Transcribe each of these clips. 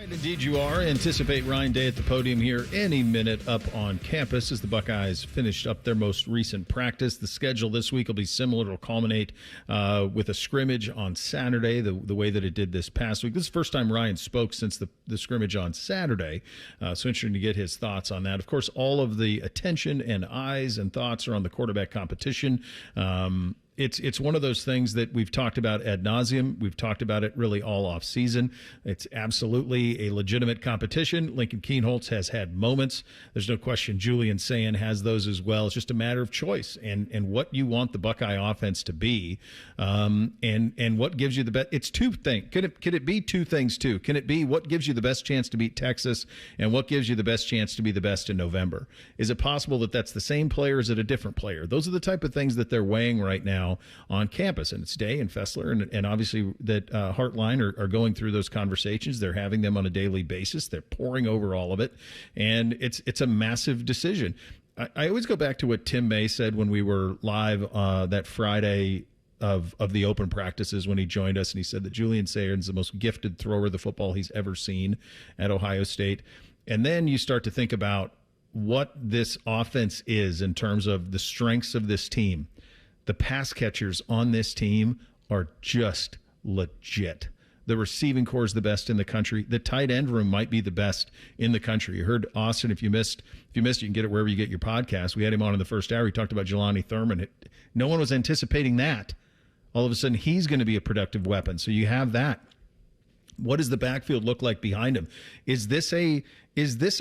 And indeed you are. Anticipate Ryan Day at the podium here any minute up on campus as the Buckeyes finished up their most recent practice. The schedule this week will be similar. It'll culminate with a scrimmage on Saturday, the way that it did this past week. This is the first time Ryan spoke since the scrimmage on Saturday, so interesting to get his thoughts on that. Of course, all of the attention and eyes and thoughts are on the quarterback competition. It's one of those things that we've talked about ad nauseum. We've talked about it really all off season. It's absolutely a legitimate competition. Lincoln Kienholz has had moments. There's no question Julian Sayin has those as well. It's just a matter of choice and what you want the Buckeye offense to be, and what gives you the best. It's two things. Could it be two things too? Can it be what gives you the best chance to beat Texas and what gives you the best chance to be the best in November? Is it possible that that's the same player? Is it a different player? Those are the type of things that they're weighing right now on campus, and it's Day and Fessler and obviously that Hartline are going through those conversations. They're having them on a daily basis. They're poring over all of it, and it's a massive decision. I always go back to what Tim May said when we were live that Friday of the open practices when he joined us, and he said that Julian Sayin's the most gifted thrower of the football he's ever seen at Ohio State. And then you start to think about what this offense is in terms of the strengths of this team. The pass catchers on this team are just legit. The receiving core is the best in the country. The tight end room might be the best in the country. You heard Austin. If you missed, you can get it wherever you get your podcast. We had him on in the first hour. He talked about Jelani Thurman. No one was anticipating that. All of a sudden, he's going to be a productive weapon. So you have that. What does the backfield look like behind him? Is this a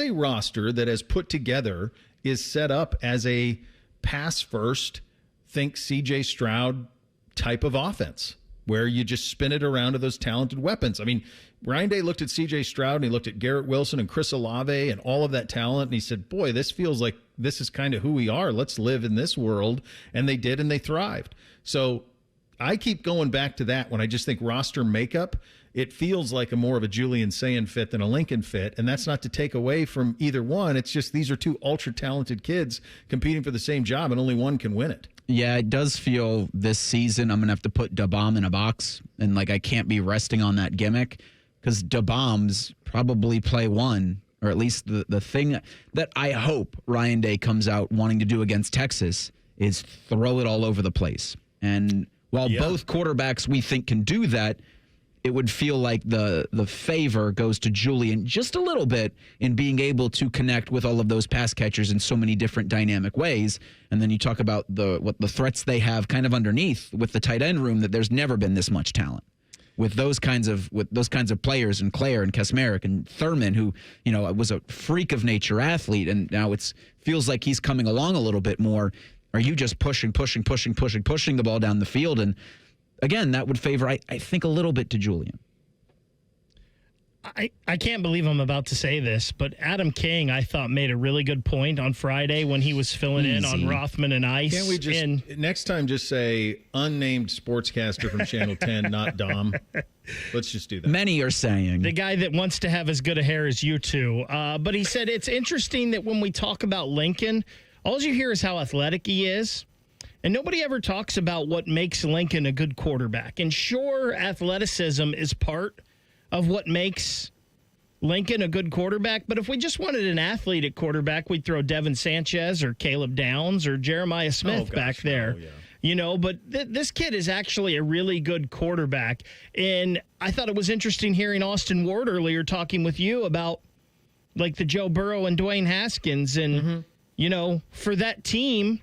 roster that, as put together, is set up as a pass first, think C.J. Stroud type of offense where you just spin it around to those talented weapons? I mean, Ryan Day looked at C.J. Stroud and he looked at Garrett Wilson and Chris Olave and all of that talent, and he said, boy, this feels like this is kind of who we are. Let's live in this world. And they did, and they thrived. So I keep going back to that when I just think roster makeup. It feels like more of a Julian Sayin fit than a Lincoln fit, and that's not to take away from either one. It's just these are two ultra-talented kids competing for the same job, and only one can win it. Yeah, it does feel this season I'm going to have to put DaBomb in a box, and I can't be resting on that gimmick because DaBombs probably play one, or at least the thing that I hope Ryan Day comes out wanting to do against Texas is throw it all over the place. And while both quarterbacks we think can do that, it would feel like the favor goes to Julian just a little bit in being able to connect with all of those pass catchers in so many different dynamic ways. And then you talk about what the threats they have kind of underneath with the tight end room, that there's never been this much talent with those kinds of players, and Claire and Kesmerick and Thurman, who was a freak of nature athlete, and now feels like he's coming along a little bit more. Are you just pushing the ball down the field? And again, that would favor, I think, a little bit to Julian. I can't believe I'm about to say this, but Adam King, I thought, made a really good point on Friday when he was filling in on Rothman and Ice. Can't we just, next time, just say unnamed sportscaster from Channel 10, not Dom? Let's just do that. Many are saying. The guy that wants to have as good a hair as you two. But he said it's interesting that when we talk about Lincoln, all you hear is how athletic he is. And nobody ever talks about what makes Lincoln a good quarterback. And sure, athleticism is part of what makes Lincoln a good quarterback. But if we just wanted an athlete at quarterback, we'd throw Devin Sanchez or Caleb Downs or Jeremiah Smith back there. Oh, yeah. But this kid is actually a really good quarterback. And I thought it was interesting hearing Austin Ward earlier talking with you about the Joe Burrow and Dwayne Haskins. And, for that team,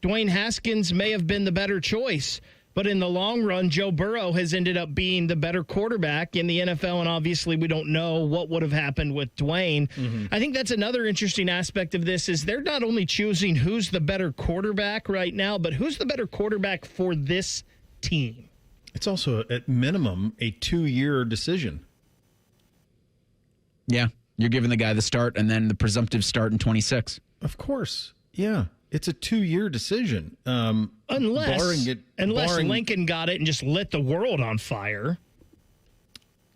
Dwayne Haskins may have been the better choice, but in the long run, Joe Burrow has ended up being the better quarterback in the NFL, and obviously we don't know what would have happened with Dwayne. Mm-hmm. I think that's another interesting aspect of this is they're not only choosing who's the better quarterback right now, but who's the better quarterback for this team. It's also, at minimum, a 2-year decision. Yeah, you're giving the guy the start and then the presumptive start in 26. Of course, yeah. It's a 2-year decision. Unless Lincoln got it and just lit the world on fire.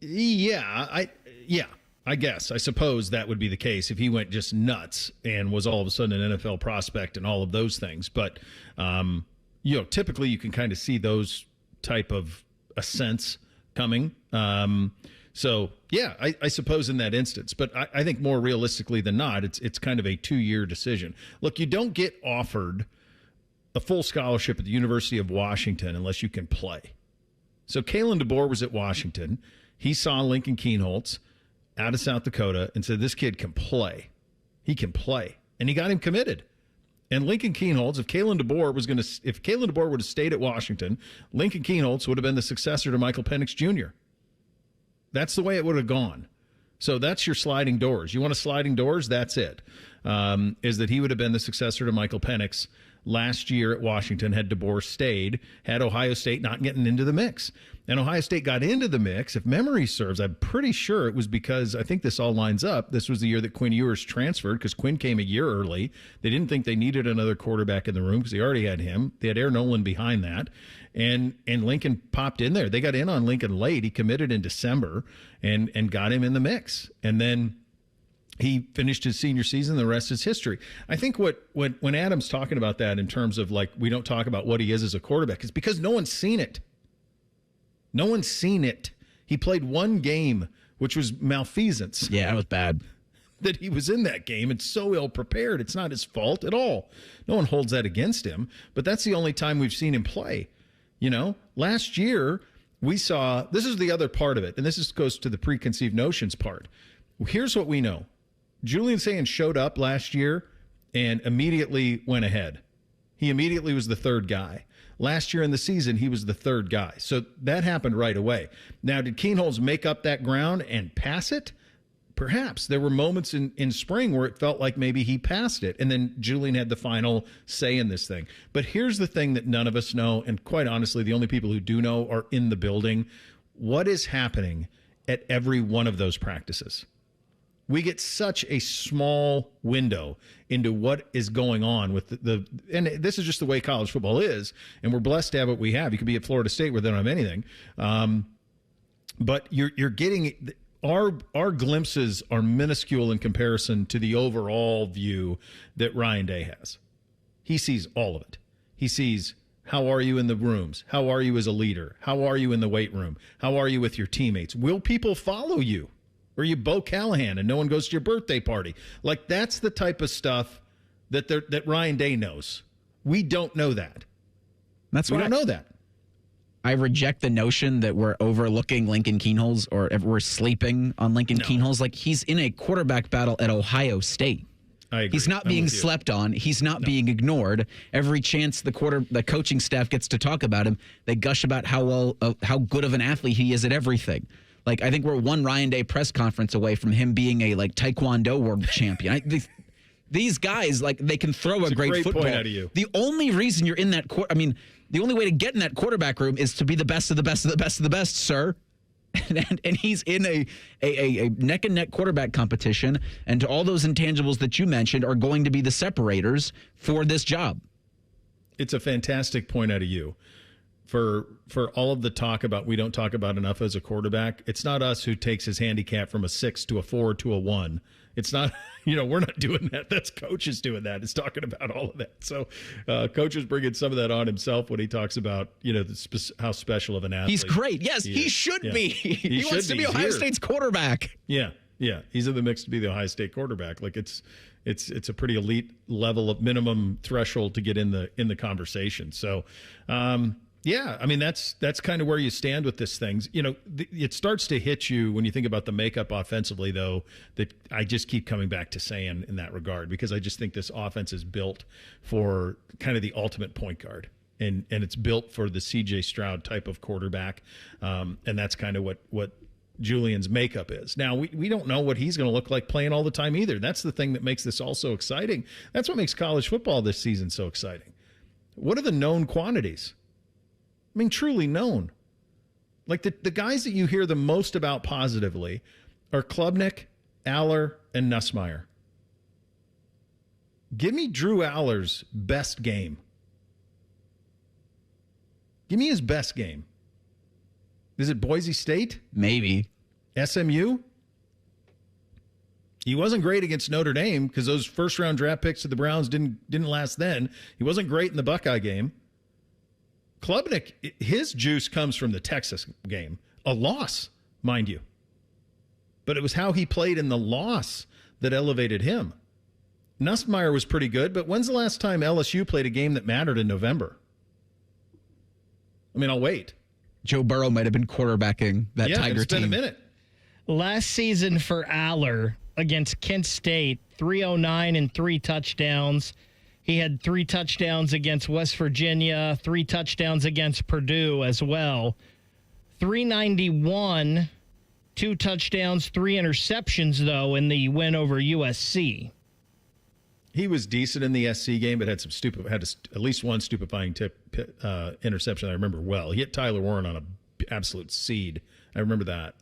I guess. I suppose that would be the case if he went just nuts and was all of a sudden an NFL prospect and all of those things. But, typically you can kind of see those type of ascents coming. So, yeah, I suppose in that instance. But I think more realistically than not, it's kind of a 2-year decision. Look, you don't get offered a full scholarship at the University of Washington unless you can play. So Kalen DeBoer was at Washington. He saw Lincoln Kienholz out of South Dakota and said, this kid can play. He can play. And he got him committed. And Lincoln Kienholz, if Kalen DeBoer would have stayed at Washington, Lincoln Kienholz would have been the successor to Michael Penix Jr. That's the way it would have gone. So that's your sliding doors. You want a sliding doors? That's it. Is that he would have been the successor to Michael Penix last year at Washington had DeBoer stayed, had Ohio State not getting into the mix. And Ohio State got into the mix, if memory serves, I'm pretty sure it was because, I think this all lines up, this was the year that Quinn Ewers transferred because Quinn came a year early. They didn't think they needed another quarterback in the room because they already had him. They had Aaron Nolan behind that. And Lincoln popped in there. They got in on Lincoln late. He committed in December and got him in the mix. And then he finished his senior season. The rest is history. I think when Adam's talking about that in terms of like we don't talk about what he is as a quarterback, it's because no one's seen it. No one's seen it. He played one game, which was malfeasance. Yeah, it was bad. That he was in that game and so ill prepared. It's not his fault at all. No one holds that against him. But that's the only time we've seen him play. You know, last year we saw, this is the other part of it, and this goes to the preconceived notions part. Here's what we know. Julian Sayin showed up last year and immediately went ahead. He immediately was the third guy. Last year in the season, he was the third guy. So that happened right away. Now, did Kienholz make up that ground and pass it? Perhaps. There were moments in spring where it felt like maybe he passed it, and then Julian had the final say in this thing. But here's the thing that none of us know, and quite honestly, the only people who do know are in the building. What is happening at every one of those practices? We get such a small window into what is going on with and this is just the way college football is, and we're blessed to have what we have. You could be at Florida State where they don't have anything, but you're getting our glimpses are minuscule in comparison to the overall view that Ryan Day has. He sees all of it. He sees how are you in the rooms? How are you as a leader? How are you in the weight room? How are you with your teammates? Will people follow you? Or you Bo Callahan and no one goes to your birthday party. Like, that's the type of stuff that Ryan Day knows. We don't know that. We don't know that. I reject the notion that we're overlooking Lincoln Kienholz or if we're sleeping on Lincoln Kienholz. Like, he's in a quarterback battle at Ohio State. I agree. He's not being slept on. He's not being ignored. Every chance the coaching staff gets to talk about him, they gush about how good of an athlete he is at everything. Like, I think we're one Ryan Day press conference away from him being a Taekwondo world champion. These guys, they can throw a great football. Point out of you. The only reason you're in that the only way to get in that quarterback room is to be the best of the best of the best of the best, sir. And he's in a neck and neck quarterback competition, and all those intangibles that you mentioned are going to be the separators for this job. It's a fantastic point out of you. For all of the talk about we don't talk about enough as a quarterback, it's not us who takes his handicap from a 6 to a 4 to a 1. It's not, we're not doing that. That's coaches doing that. It's talking about all of that. So coach is bringing some of that on himself when he talks about, how special of an athlete. He's great. Yes, he should be. He wants to be Ohio State's quarterback. Yeah. He's in the mix to be the Ohio State quarterback. Like it's a pretty elite level of minimum threshold to get in the conversation. So, yeah, I mean, that's kind of where you stand with this thing. It starts to hit you when you think about the makeup offensively, though, that I just keep coming back to saying in that regard, because I just think this offense is built for kind of the ultimate point guard. And it's built for the C.J. Stroud type of quarterback. And that's kind of what Julian's makeup is. Now, we don't know what he's going to look like playing all the time either. That's the thing that makes this all so exciting. That's what makes college football this season so exciting. What are the known quantities? I mean, truly known. Like the guys that you hear the most about positively are Klubnik, Aller, and Nussmeier. Give me Drew Aller's best game. Give me his best game. Is it Boise State? Maybe. SMU? He wasn't great against Notre Dame because those first-round draft picks to the Browns didn't last then. He wasn't great in the Buckeye game. Klubnik, his juice comes from the Texas game. A loss, mind you. but it was how he played in the loss that elevated him. Nussmeier was pretty good, but when's the last time LSU played a game that mattered in November? I mean, I'll wait. Joe Burrow might have been quarterbacking that Tiger it's team. been a minute. Last season for Aller against Kent State, 309 and 3 touchdowns. He had 3 touchdowns against West Virginia, 3 touchdowns against Purdue as well. 391, 2 touchdowns, 3 interceptions, though, in the win over USC. He was decent in the SC game, but had at least one stupefying interception I remember well. He hit Tyler Warren on an absolute seed. I remember that.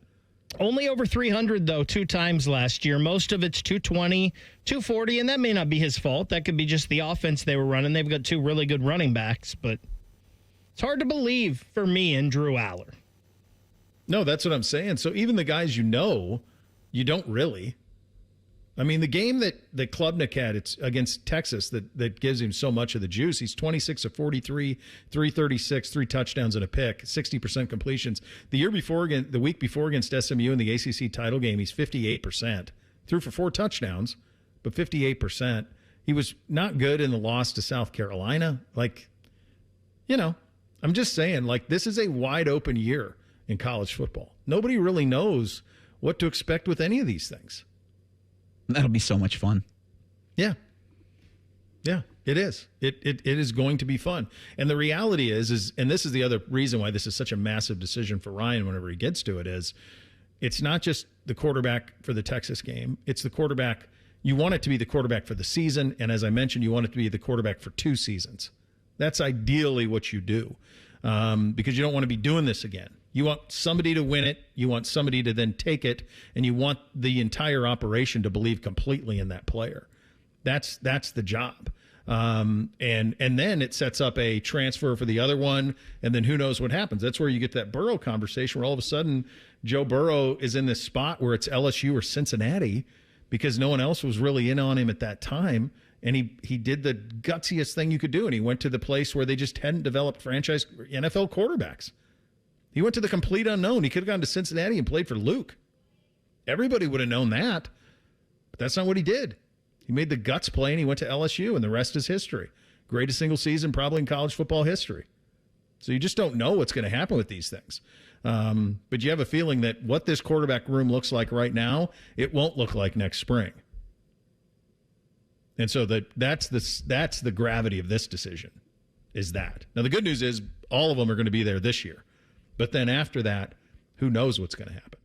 Only over 300, though, 2 times last year. Most of it's 220, 240, and that may not be his fault. That could be just the offense they were running. They've got 2 really good running backs, but it's hard to believe for me in Drew Aller. No, that's what I'm saying. So even the guys you don't really. I mean, the game that Klubnik had, it's against Texas that gives him so much of the juice. He's 26 of 43, 336, 3 touchdowns and a pick, 60% completions. The week before against SMU in the ACC title game, he's 58%. Threw for 4 touchdowns, but 58%. He was not good in the loss to South Carolina. I'm just saying, this is a wide open year in college football. Nobody really knows what to expect with any of these things. That'll be so much fun. Yeah, it is. It is going to be fun. And the reality is, and this is the other reason why this is such a massive decision for Ryan whenever he gets to it, is it's not just the quarterback for the Texas game. It's the quarterback. You want it to be the quarterback for the season. And as I mentioned, you want it to be the quarterback for 2 seasons. That's ideally what you do, because you don't want to be doing this again. You want somebody to win it. You want somebody to then take it, and you want the entire operation to believe completely in that player. That's the job. And then it sets up a transfer for the other one, and then who knows what happens. That's where you get that Burrow conversation where all of a sudden Joe Burrow is in this spot where it's LSU or Cincinnati because no one else was really in on him at that time. And he did the gutsiest thing you could do, and he went to the place where they just hadn't developed franchise NFL quarterbacks. He went to the complete unknown. He could have gone to Cincinnati and played for Luke. Everybody would have known that, but that's not what he did. He made the guts play, and he went to LSU, and the rest is history. Greatest single season probably in college football history. So you just don't know what's going to happen with these things. But you have a feeling that what this quarterback room looks like right now, it won't look like next spring. And so that's the gravity of this decision, is that. Now, the good news is all of them are going to be there this year. But then after that, who knows what's going to happen?